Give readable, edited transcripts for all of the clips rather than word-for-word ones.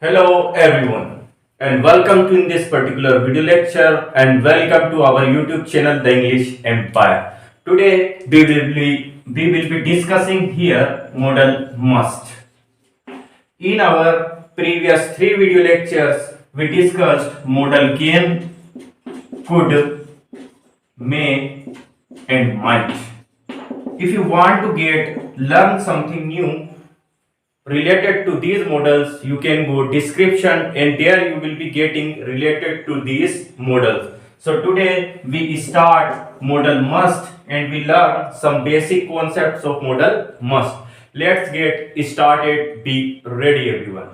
Hello everyone and welcome to in this particular video lecture and welcome to our YouTube channel The English Empire. Today we will be discussing here modal must. In our previous three video lectures we discussed modal can, could, may and might. If you want to learn something new related to these models, you can go description and there you will be getting related to these models. So today we start modal must and we learn some basic concepts of modal must. Let's get started. Be ready everyone.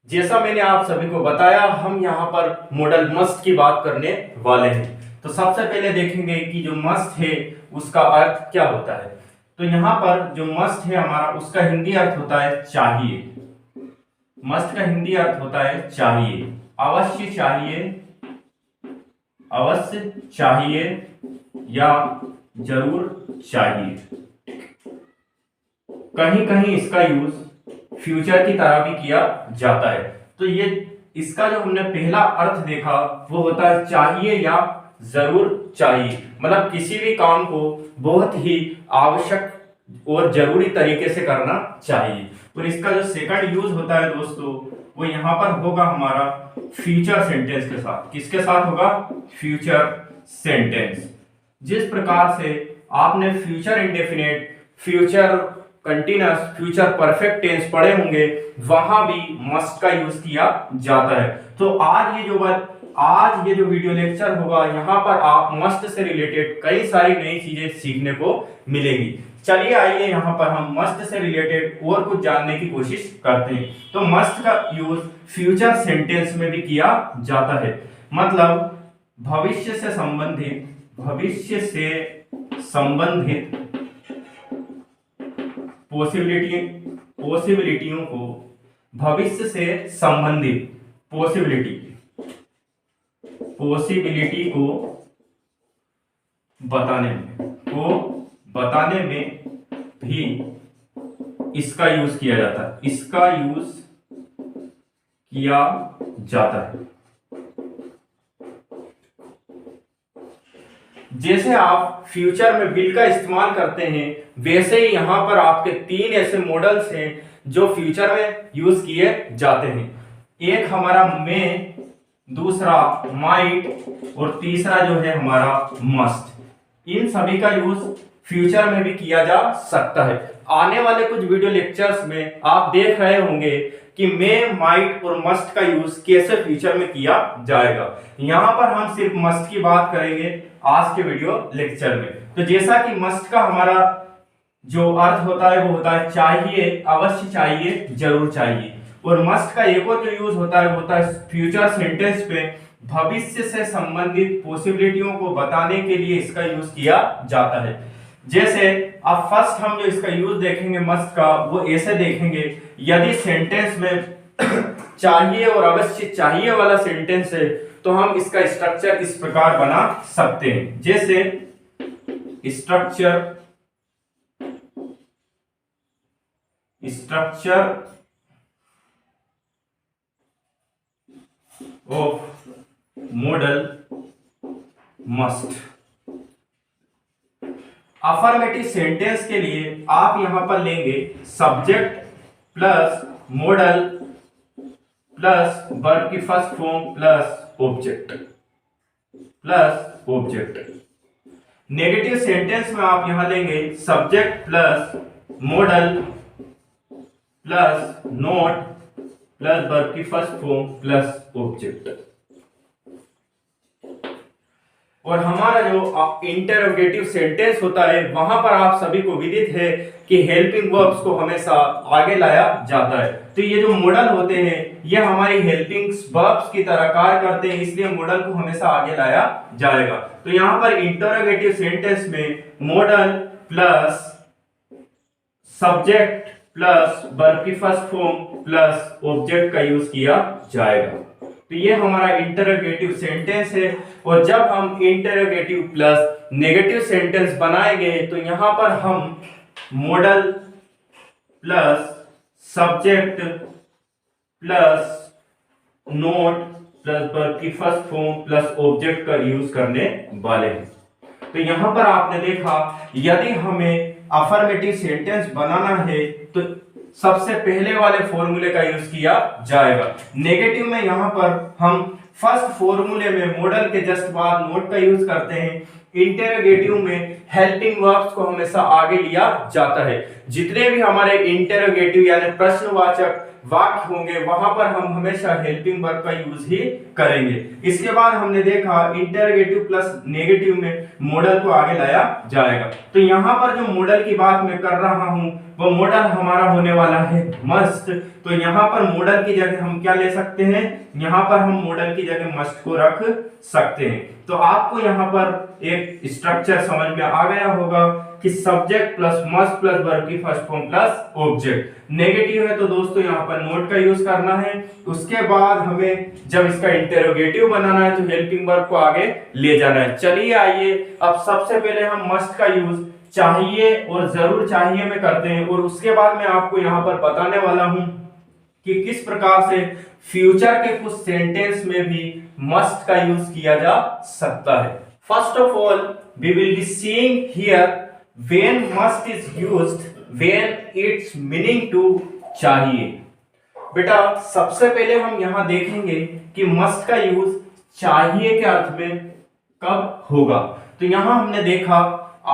जैसा मैंने आप सभी को बताया, हम यहाँ पर model must की बात करने वाले हैं। तो सबसे पहले देखेंगे कि जो मस्ट है उसका अर्थ क्या होता है। तो यहाँ पर जो मस्ट है हमारा, उसका हिंदी अर्थ होता है चाहिए। मस्ट का हिंदी अर्थ होता है चाहिए, अवश्य चाहिए, अवश्य चाहिए या जरूर चाहिए। कहीं कहीं इसका यूज फ्यूचर की तरह भी किया जाता है। तो ये इसका जो हमने पहला अर्थ देखा वो होता है चाहिए या जरूर चाहिए, मतलब किसी भी काम को बहुत ही आवश्यक और जरूरी तरीके से करना चाहिए। और इसका जो सेकंड यूज होता है दोस्तों, वो यहाँ पर होगा हमारा फ्यूचर सेंटेंस के साथ। किसके साथ होगा? Future sentence. जिस प्रकार से आपने future indefinite, future continuous, future perfect tense पढ़े होंगे, वहां भी मस्ट का यूज किया जाता है। तो आज ये जो वीडियो लेक्चर होगा, यहाँ पर आप मस्ट से रिलेटेड कई सारी नई चीजें सीखने को मिलेगी। चलिए आइए यहाँ पर हम मस्ट से रिलेटेड और कुछ जानने की कोशिश करते हैं। तो मस्ट का यूज फ्यूचर सेंटेंस में भी किया जाता है, मतलब भविष्य से संबंधित पॉसिबिलिटियों को, भविष्य से संबंधित पॉसिबिलिटी को बताने में भी इसका यूज किया जाता है। इसका यूज किया जाता है। जैसे आप फ्यूचर में विल का इस्तेमाल करते हैं, वैसे ही यहां पर आपके तीन ऐसे मॉडल्स हैं जो फ्यूचर में यूज किए जाते हैं। एक हमारा मे, दूसरा माइट और तीसरा जो है हमारा मस्ट। इन सभी का यूज फ्यूचर में भी किया जा सकता है। आने वाले कुछ वीडियो लेक्चर्स में आप देख रहे होंगे कि मे, माइट और मस्ट का यूज कैसे फ्यूचर में किया जाएगा। यहां पर हम सिर्फ मस्ट की बात करेंगे आज के वीडियो लेक्चर में। तो जैसा कि मस्ट का हमारा जो अर्थ होता है वो होता है चाहिए, अवश्य चाहिए, जरूर चाहिए। और मस्ट का एक और जो यूज होता है वो होता है फ्यूचर सेंटेंस पे भविष्य से संबंधित पॉसिबिलिटियों को बताने के लिए इसका यूज किया जाता है। जैसे अब फर्स्ट हम जो इसका यूज देखेंगे मस्ट का, वो ऐसे देखेंगे, यदि सेंटेंस में चाहिए और अवश्य चाहिए वाला सेंटेंस है तो हम इसका स्ट्रक्चर इस प्रकार बना सकते हैं। जैसे structure of modal must. Affirmative sentence के लिए आप यहां पर लेंगे subject plus modal plus verb की first form plus object. Negative sentence में आप यहां लेंगे subject plus modal plus not plus verb की फर्स्ट फॉर्म प्लस ऑब्जेक्ट। और हमारा जो इंटरोगेटिव सेंटेंस होता है, वहां पर आप सभी को विदित है कि हेल्पिंग वर्ब्स को हमेशा आगे लाया जाता है। तो ये जो मॉडल होते हैं ये हमारी हेल्पिंग वर्ब्स की तरह कार्य करते हैं, इसलिए मॉडल को हमेशा आगे लाया जाएगा। तो यहां पर इंटरोगेटिव सेंटेंस में model plus subject plus verb की फर्स्ट फॉर्म प्लस ऑब्जेक्ट का यूज किया जाएगा। तो ये हमारा इंटरोगेटिव सेंटेंस है। और जब हम इंटरोगेटिव प्लस नेगेटिव सेंटेंस बनाएंगे तो यहां पर हम model plus subject plus note plus verb की फर्स्ट फॉर्म प्लस ऑब्जेक्ट का यूज करने वाले हैं। तो यहां पर आपने देखा यदि हमें अफर्मेटिव सेंटेंस बनाना है तो सबसे पहले वाले फॉर्मूले का यूज किया जाएगा। नेगेटिव में यहां पर हम फर्स्ट फॉर्मूले में मॉडल के जस्ट बाद नोट का यूज करते हैं। इंटेरोगेटिव में हेल्पिंग वर्ब्स को हमेशा आगे लिया जाता है। जितने भी हमारे इंटेरोगेटिव यानी प्रश्नवाचक वाक्य होंगे वहां पर हम हमेशा हेल्पिंग वर्ब का यूज ही करेंगे। इसके बाद हमने देखा इंटेरोगेटिव प्लस नेगेटिव में मॉडल को आगे लाया जाएगा। तो यहाँ पर जो मॉडल की बात मैं कर रहा हूं वो मॉडल हमारा होने वाला है मस्ट। तो यहाँ पर मॉडल की जगह हम क्या ले सकते हैं, यहाँ पर हम मॉडल की जगह मस्ट को रख सकते हैं। तो आपको यहाँ पर एक स्ट्रक्चर समझ में आ गया होगा कि subject plus must plus verb की first form plus object. Negative है तो दोस्तों यहाँ पर नोट का यूज करना है। उसके बाद हमें जब इसका इंटेरोगेटिव बनाना है तो हेल्पिंग वर्ब को आगे ले जाना है। चलिए आइए अब सबसे पहले हम मस्ट का यूज चाहिए और जरूर चाहिए में करते हैं और उसके बाद मैं आपको यहाँ पर बताने वाला हूं कि किस प्रकार से फ्यूचर के कुछ सेंटेंस में भी मस्ट का यूज किया जा सकता है। First of all we will be seeing here when must is used when its meaning to चाहिए। बेटा सबसे पहले हम यहां देखेंगे कि मस्ट का यूज चाहिए के अर्थ में कब होगा। तो यहां हमने देखा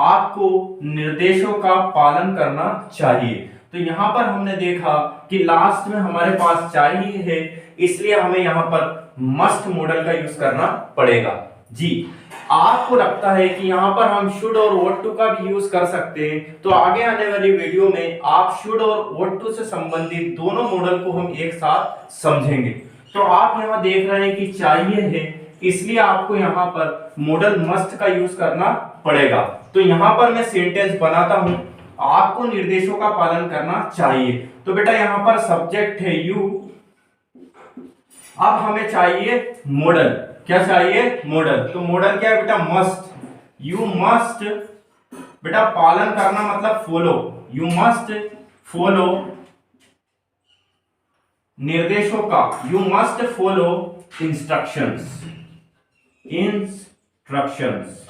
आपको निर्देशों का पालन करना चाहिए। तो यहां पर हमने देखा कि लास्ट में हमारे पास चाहिए है, इसलिए हमें यहां पर मस्ट मॉडल का यूज करना पड़ेगा। जी आपको लगता है कि यहां पर हम शुड और वॉट टू का भी यूज कर सकते हैं, तो आगे आने वाली वीडियो में आप शुड और वॉट टू से संबंधित दोनों मॉडल को हम एक साथ समझेंगे। तो आप यहां देख रहे हैं कि चाहिए है, इसलिए आपको यहां पर मॉडल मस्ट का यूज करना पड़ेगा। तो यहां पर मैं सेंटेंस बनाता हूं, आपको निर्देशों का पालन करना चाहिए। तो बेटा यहां पर सब्जेक्ट है यू, अब हमें चाहिए मॉडल। क्या चाहिए, मॉडल। तो मॉडल क्या है बेटा, मस्ट। यू मस्ट बेटा पालन करना मतलब फॉलो, यू मस्ट फॉलो निर्देशों का, you must follow instructions, instructions.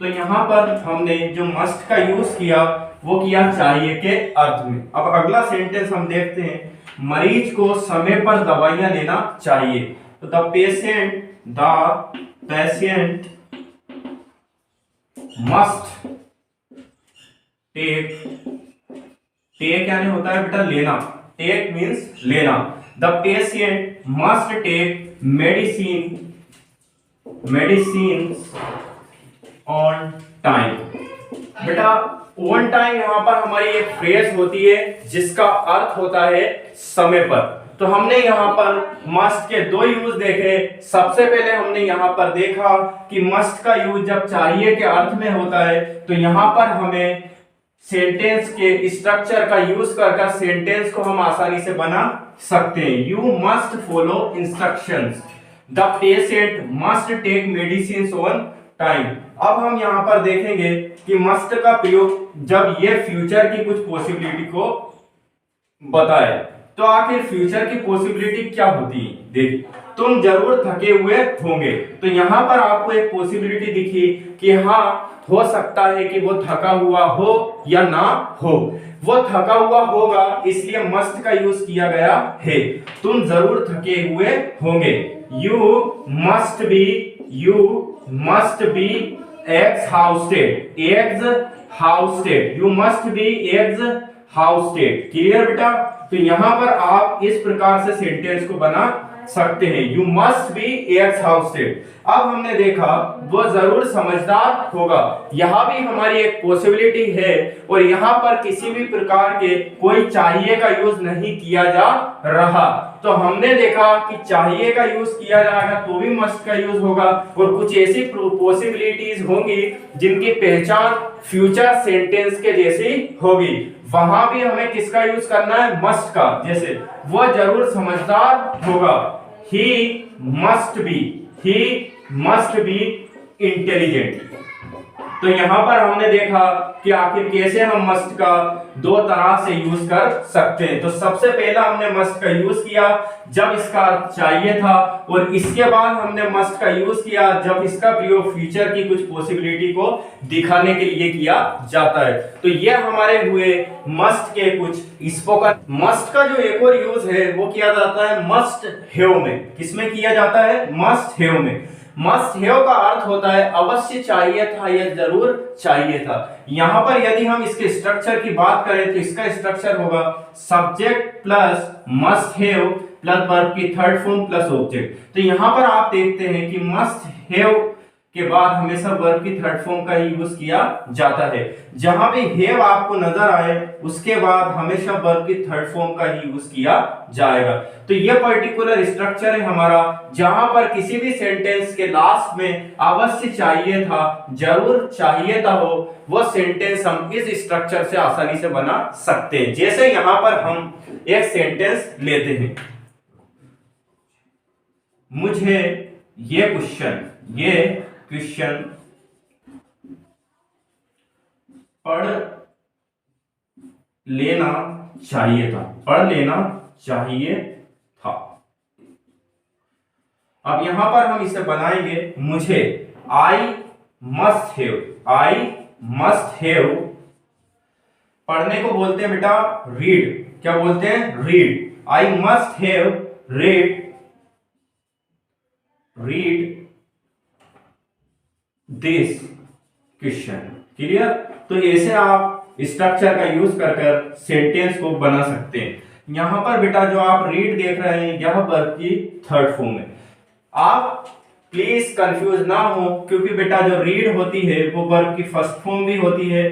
तो यहां पर हमने जो मस्ट का यूज किया वो किया चाहिए के अर्थ में। अब अगला सेंटेंस हम देखते हैं, मरीज को समय पर दवाइयां लेना चाहिए। तो द पेशेंट मस्ट टेक यानी होता है बेटा लेना, टेक मीन्स लेना। The patient must take medicine on time. बेटा ऑन टाइम यहां पर हमारी एक फ्रेज होती है जिसका अर्थ होता है समय पर। तो हमने यहां पर मस्ट के दो यूज देखे। सबसे पहले हमने यहां पर देखा कि मस्ट का यूज जब चाहिए के अर्थ में होता है तो यहां पर हमें सेंटेंस के स्ट्रक्चर का यूज कर सेंटेंस को हम आसानी से बना सकते हैं। You must follow instructions, the patient must take medicine on time. अब हम यहां पर देखेंगे कि मस्ट का प्रयोग जब ये फ्यूचर की कुछ पॉसिबिलिटी को बताए। तो आखिर फ्यूचर की पॉसिबिलिटी क्या होती है, देखिए तुम जरूर थके हुए होंगे। तो यहां पर आपको एक पॉसिबिलिटी दिखी कि हाँ हो सकता है कि वो थका हुआ हो या ना हो। वो थका हुआ होगा इसलिए मस्ट का यूज किया गया है। तुम जरूर थके हुए होंगे। You must be exhausted, you must be exhausted। Clear बेटा। तो यहां पर आप इस प्रकार से सेंटेंस को बना सकते हैं, यू मस्ट बी exhausted। अब हमने देखा वो जरूर समझदार होगा, यहां भी हमारी एक पॉसिबिलिटी है और यहां पर किसी भी प्रकार के कोई चाहिए का यूज नहीं किया जा रहा। तो हमने देखा कि चाहिए का यूज किया जाएगा तो भी मस्ट का यूज होगा और कुछ ऐसी पॉसिबिलिटीज होंगी जिनकी पहचान फ्यूचर सेंटेंस के जैसी होगी, वहां भी हमें किसका यूज करना है, मस्ट का। जैसे वो जरूर समझदार होगा, ही मस्ट बी इंटेलिजेंट। तो यहां पर हमने देखा कि आखिर कैसे हम मस्ट का दो तरह से यूज कर सकते हैं। तो सबसे पहला हमने मस्ट का यूज किया जब इसका अर्थ चाहिए था, और इसके बाद हमने मस्ट का यूज किया जब इसका प्रयोग फ्यूचर की कुछ पॉसिबिलिटी को दिखाने के लिए किया जाता है। तो ये हमारे हुए मस्ट के कुछ स्पोकन। मस्ट का जो एक और यूज है वो किया जाता है मस्ट हैव में। किसमें किया जाता है? मस्ट हैव में। मस्ट हैव का अर्थ होता है अवश्य चाहिए था या जरूर चाहिए था। यहां पर यदि हम इसके स्ट्रक्चर की बात करें तो इसका स्ट्रक्चर होगा subject plus must have plus verb की थर्ड फॉर्म प्लस ऑब्जेक्ट। तो यहां पर आप देखते हैं कि मस्ट हैव के बाद हमेशा वर्ब की थर्ड फॉर्म का ही यूज किया जाता है। जहां भी हैव आपको नजर आए उसके बाद हमेशा वर्ब की थर्ड फॉर्म का ही यूज किया जाएगा। तो ये पर्टिकुलर स्ट्रक्चर है हमारा, जहां पर किसी भी सेंटेंस के लास्ट में अवश्य चाहिए था, जरूर चाहिए था हो, वो सेंटेंस हम इस स्ट्रक्चर से आसानी से बना सकते हैं। जैसे यहां पर हम एक सेंटेंस लेते हैं, मुझे ये क्वेश्चन पढ़ लेना चाहिए था। अब यहां पर हम इसे बनाएंगे मुझे आई मस्ट हैव पढ़ने को बोलते हैं बेटा रीड। क्या बोलते हैं? Read. I must have read this question. Clear? तो ऐसे आप स्ट्रक्चर का यूज कर सेंटेंस को बना सकते हैं। यहां पर बेटा जो आप रीड देख रहे हैं यह वर्ब की थर्ड फॉर्म है। आप प्लीज कंफ्यूज ना हो, क्योंकि बेटा जो रीड होती है वो वर्ब की फर्स्ट फॉर्म भी होती है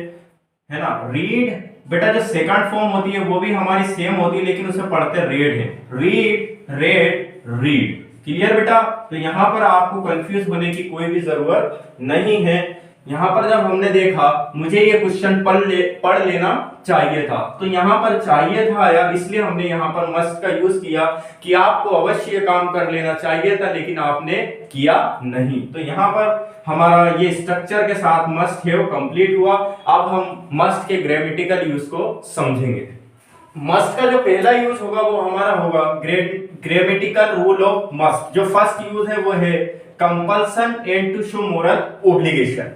ना। रीड बेटा जो सेकंड फॉर्म होती है वो भी हमारी सेम होती है, लेकिन उसे पढ़ते रेड है। रीड। क्लियर बेटा? तो यहां पर आपको कंफ्यूज होने की कोई भी जरूरत नहीं है। यहां पर जब हमने देखा मुझे ये क्वेश्चन पढ़ लेना चाहिए था, तो यहां पर चाहिए था आया, इसलिए हमने यहां पर मस्ट का यूज किया कि आपको अवश्य ये काम कर लेना चाहिए था, लेकिन आपने किया नहीं। तो यहां पर हमारा ये स्ट्रक्चर के साथ मस्ट हैव कंप्लीट हुआ। अब हम मस्ट के ग्रामेटिकल यूज को समझेंगे। मस्ट का जो पहला यूज होगा वो हमारा होगा ग्रामेटिकल रूल ऑफ मस्ट। जो फर्स्ट यूज है वो है compulsion and to show moral obligation.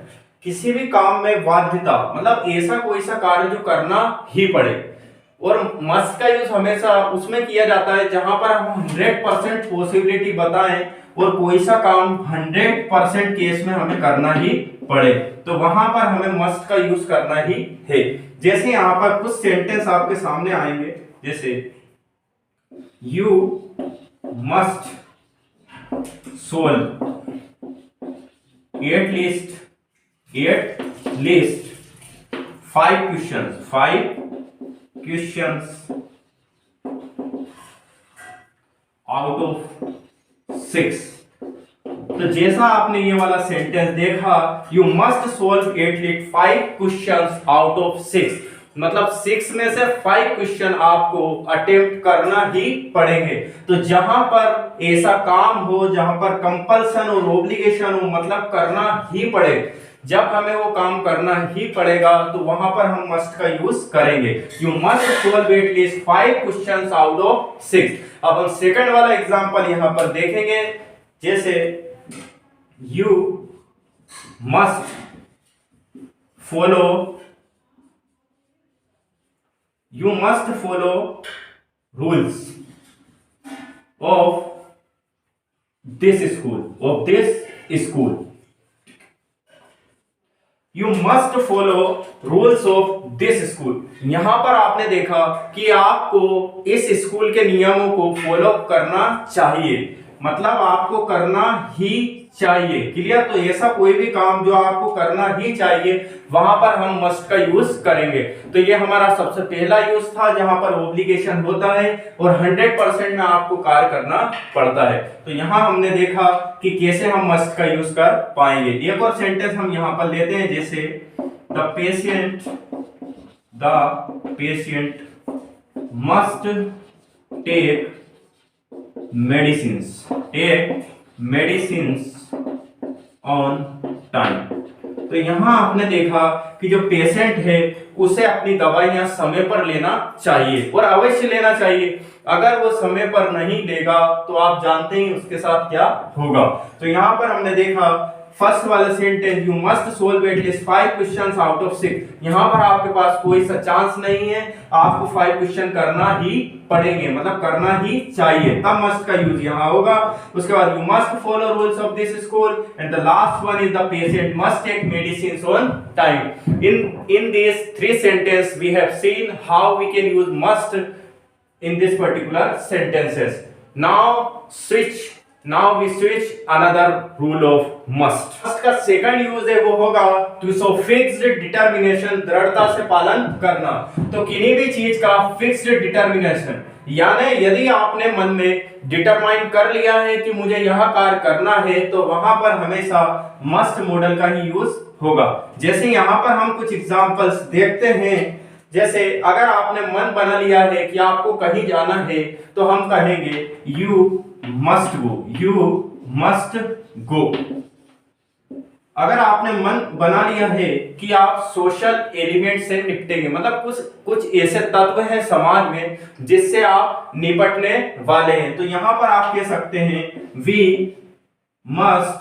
किसी भी काम में बाध्यता, मतलब ऐसा कोई सा कार्य जो करना ही पड़े। और मस्ट का यूज हमेशा उसमें किया जाता है जहां पर हम 100% पॉसिबिलिटी बताएं और कोई सा काम 100% केस में हमें करना ही पड़े, तो वहां पर हमें मस्ट का यूज करना ही है। जैसे यहां पर कुछ सेंटेंस आपके सामने आएंगे, जैसे you must solve at least 5 questions out of 6। तो जैसा आपने ये वाला सेंटेंस देखा, you must solve at least 5 questions out of 6, मतलब 6 में से 5 क्वेश्चन आपको अटेम्प्ट करना ही पड़ेंगे। तो जहां पर ऐसा काम हो जहां पर कंपल्सन और ऑब्लिगेशन हो, मतलब करना ही पड़े, जब हमें वो काम करना ही पड़ेगा तो वहां पर हम मस्ट का यूज करेंगे। You must solve at least 5 questions out of 6। अब हम सेकंड वाला एग्जांपल यहां पर देखेंगे, जैसे you must follow rules of this school. You must follow rules of this school. यहां पर आपने देखा कि आपको इस स्कूल के नियमों को फॉलो करना चाहिए, मतलब आपको करना ही चाहिए। क्लियर? तो ऐसा कोई भी काम जो आपको करना ही चाहिए वहां पर हम मस्ट का यूज करेंगे। तो ये हमारा सबसे पहला यूज था जहां पर ऑब्लिगेशन होता है और 100% में आपको कार्य करना पड़ता है। तो यहां हमने देखा कि कैसे हम मस्ट का यूज कर पाएंगे। एक और सेंटेंस हम यहां पर लेते हैं, जैसे the patient must take medicines on time. तो यहाँ आपने देखा कि जो पेशेंट है उसे अपनी दवाइयां समय पर लेना चाहिए और अवश्य लेना चाहिए। अगर वो समय पर नहीं लेगा तो आप जानते हैं उसके साथ क्या होगा। तो यहाँ पर हमने देखा फर्स्ट वाला sentence, you must solve at least 5 questions out of 6। यहाँ पर आपके पास कोई सा चांस नहीं है, आपको 5 क्वेश्चन करना ही पड़ेंगे, मतलब करना ही चाहिए, तब मस्ट का यूज यहाँ होगा। उसके बाद you must follow rules of this school and the last one is the patient must take medicine on time. In this 3 sentence we have seen how we can use must in this particular sentences. Now we switch another rule of must. Must का second use है वो होगा to show fixed determination, दृढ़ता से पालन करना। तो किसी भी चीज का fixed determination, यानी यदि आपने मन में डिटरमाइन कर लिया है कि मुझे यह कार्य करना है तो वहां पर हमेशा मस्ट मॉडल का ही यूज होगा। जैसे यहाँ पर हम कुछ एग्जांपल्स देखते हैं। जैसे अगर आपने मन बना लिया है कि आपको कहीं जाना है तो हम कहेंगे you must go, you must go. अगर आपने मन बना लिया है कि आप सोशल एलिमेंट से निपटेंगे, मतलब कुछ ऐसे तत्व हैं समाज में जिससे आप निपटने वाले हैं, तो यहां पर आप कह सकते हैं वी मस्ट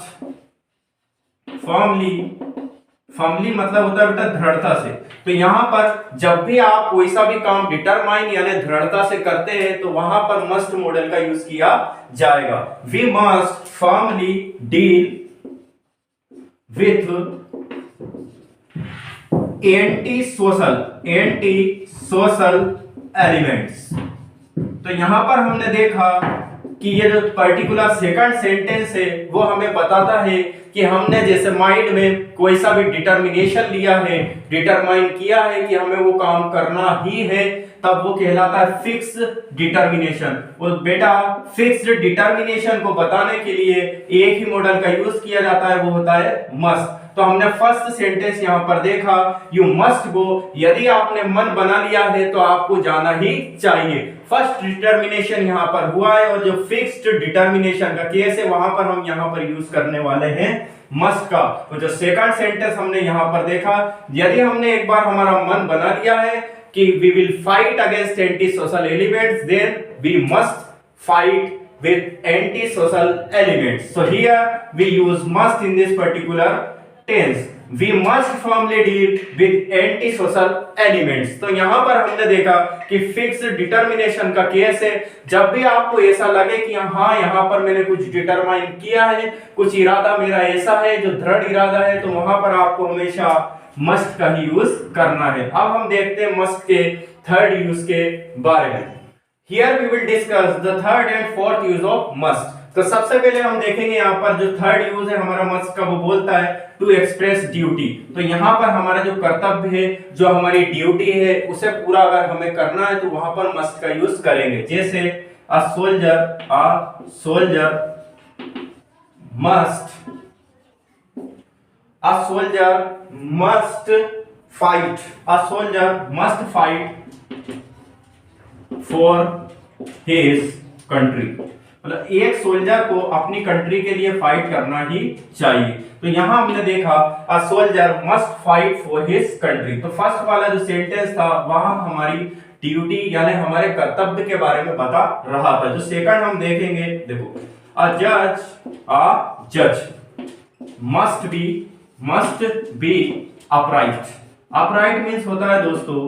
फर्मली मतलब होता है बेटा दृढ़ता से। तो यहां पर जब भी आप कोई सा भी काम डिटरमाइन यानी दृढ़ता से करते हैं तो वहां पर मस्ट मॉडल का यूज किया जाएगा। We must firmly deal with anti social elements. तो यहां पर हमने देखा कि ये जो पर्टिकुलर सेकंड सेंटेंस है वो हमें बताता है कि हमने जैसे माइंड में कोई सा भी डिटर्मिनेशन लिया है, डिटरमाइन किया है कि हमें वो काम करना ही है, तब वो कहलाता है फिक्स डिटर्मिनेशन। और बेटा फिक्स्ड डिटर्मिनेशन को बताने के लिए एक ही मॉडल का यूज किया जाता है, वो होता है मस्ट। तो हमने फर्स्ट सेंटेंस यहां पर देखा यू मस्ट गो, यदि आपने मन बना लिया है तो आपको जाना ही चाहिए। फर्स्ट डिटर्मिनेशन यहां पर हुआ है और जो फिक्स्ड डिटर्मिनेशन का केस है वहां पर हम यहां पर यूज करने वाले हैं मस्ट का। तो जो सेकंड सेंटेंस हमने यहां पर देखा, यदि हमने एक बार हमारा मन बना लिया है कि we will fight against anti social elements, then we must fight with anti-social elements. So here we use must in this particular tense. We must firmly deal with anti-social elements. तो यहाँ पर हमने देखा कि फिक्स डिटर्मिनेशन का case है। जब भी आपको ऐसा लगे कि हाँ यहाँ पर मैंने कुछ डिटरमाइन किया है, कुछ इरादा मेरा ऐसा है जो दृढ़ इरादा है, तो वहां पर आपको हमेशा मस्ट का ही यूज करना है। अब हम देखते हैं मस्ट के थर्ड यूज के बारे में। Here we will discuss the third and fourth use of must. तो सबसे पहले हम देखेंगे यहाँ पर जो थर्ड यूज है हमारा मस्ट का, वो बोलता है टू एक्सप्रेस ड्यूटी। तो यहाँ पर हमारा जो कर्तव्य है, जो हमारी ड्यूटी है, उसे पूरा अगर हमें करना है तो वहां पर मस्ट का यूज करेंगे। जैसे a soldier must fight for his country. मतलब एक सोल्जर को अपनी कंट्री के लिए फाइट करना ही चाहिए। तो यहां हमने देखा a soldier must fight for his country. तो फर्स्ट वाला जो सेंटेंस था वहां हमारी ड्यूटी यानी हमारे कर्तव्य के बारे में बता रहा था। जो सेकंड हम देखेंगे, देखो अ जज मस्ट बी अपराइट मींस होता है दोस्तों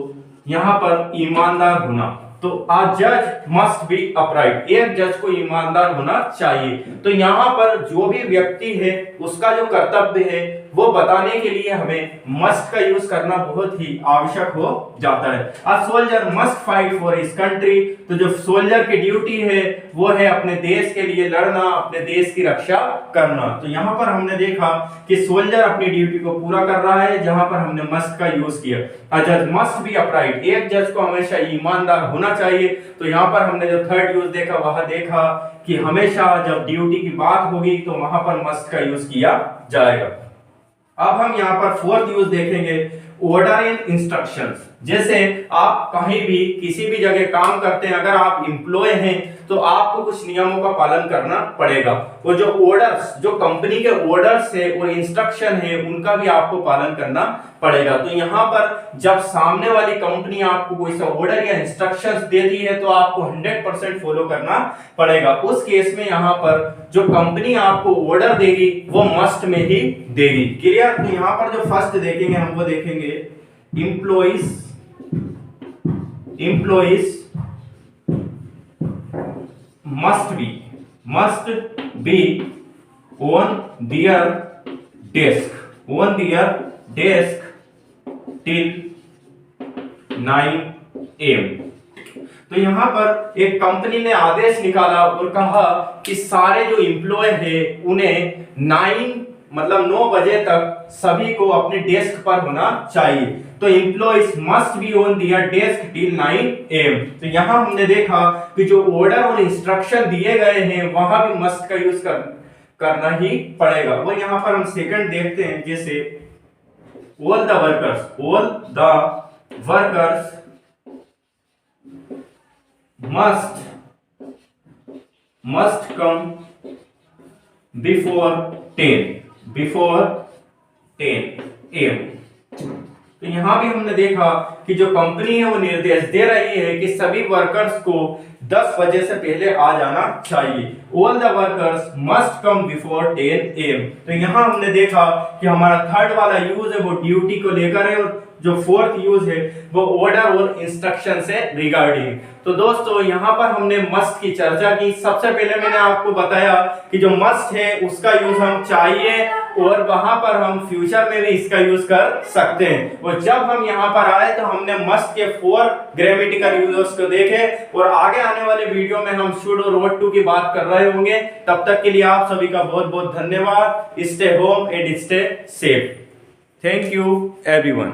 यहां पर ईमानदार होना। तो अ जज मस्ट बी अपराइट, एक जज को ईमानदार होना चाहिए। तो यहाँ पर जो भी व्यक्ति है उसका जो कर्तव्य है वो बताने के लिए हमें मस्ट का यूज करना बहुत ही आवश्यक हो जाता है। A soldier must fight for his country. तो जो सोल्जर की ड्यूटी है वो है अपने देश के लिए लड़ना, अपने देश की रक्षा करना। तो यहाँ पर हमने देखा कि सोल्जर अपनी ड्यूटी को पूरा कर रहा है, जहां पर हमने मस्ट का यूज किया। अ जज मस्ट बी अपराइट, एक जज को हमेशा ईमानदार होना चाहिए। तो यहाँ पर हमने जो थर्ड यूज देखा वह देखा कि हमेशा जब ड्यूटी की बात होगी तो वहां पर मस्ट का यूज किया जाएगा। अब हम यहाँ पर फोर्थ यूज देखेंगे, ऑर्डर एंड इंस्ट्रक्शंस। जैसे आप कहीं भी किसी भी जगह काम करते हैं, अगर आप एम्प्लॉय हैं तो आपको कुछ नियमों का पालन करना पड़ेगा। वो जो ऑर्डर्स, जो कंपनी के ऑर्डर्स है और इंस्ट्रक्शन है, उनका भी आपको पालन करना पड़ेगा। तो यहाँ पर जब सामने वाली कंपनी आपको कोई सा ऑर्डर या इंस्ट्रक्शंस देती है तो आपको 100% फॉलो करना पड़ेगा। उस केस में यहाँ पर जो कंपनी आपको ऑर्डर देगी वो मस्ट में ही देगी। क्लियर? तो यहाँ पर जो फर्स्ट देखेंगे हम वो देखेंगे employees must be on their desk till 9 AM। तो यहाँ पर एक कंपनी ने आदेश निकाला और कहा कि सारे जो एम्प्लॉय है उन्हें 9 बजे तक सभी को अपने डेस्क पर होना चाहिए। तो employees must be on their desk till 9 AM। तो यहाँ हमने देखा कि जो ऑर्डर और इंस्ट्रक्शन दिए गए हैं वहां भी मस्ट का यूज करना ही पड़ेगा। और यहाँ पर हम सेकंड देखते हैं, जैसे all the workers must come before 10 AM। तो यहां भी हमने देखा कि जो कंपनी है वो निर्देश दे रही है कि सभी वर्कर्स को 10 बजे से पहले आ जाना चाहिए। All the workers must come before 10 AM। तो यहां हमने देखा कि हमारा थर्ड वाला यूज है वो ड्यूटी को लेकर है और जो फोर्थ यूज है वो ऑर्डर और इंस्ट्रक्शन से रिगार्डिंग। तो दोस्तों यहाँ पर हमने मस्ट की चर्चा की। सबसे पहले मैंने आपको बताया कि जो मस्ट है उसका यूज हम चाहिए और वहां पर हम फ्यूचर में भी इसका यूज कर सकते हैं। और जब हम यहाँ पर आए तो हमने मस्ट के 4 ग्रामेटिकल यूजर्स को देखे और आगे आने वाले वीडियो में हम शुड और वोट टू की बात कर रहे होंगे। तब तक के लिए आप सभी का बहुत बहुत धन्यवाद। Stay home and stay safe. Thank you everyone.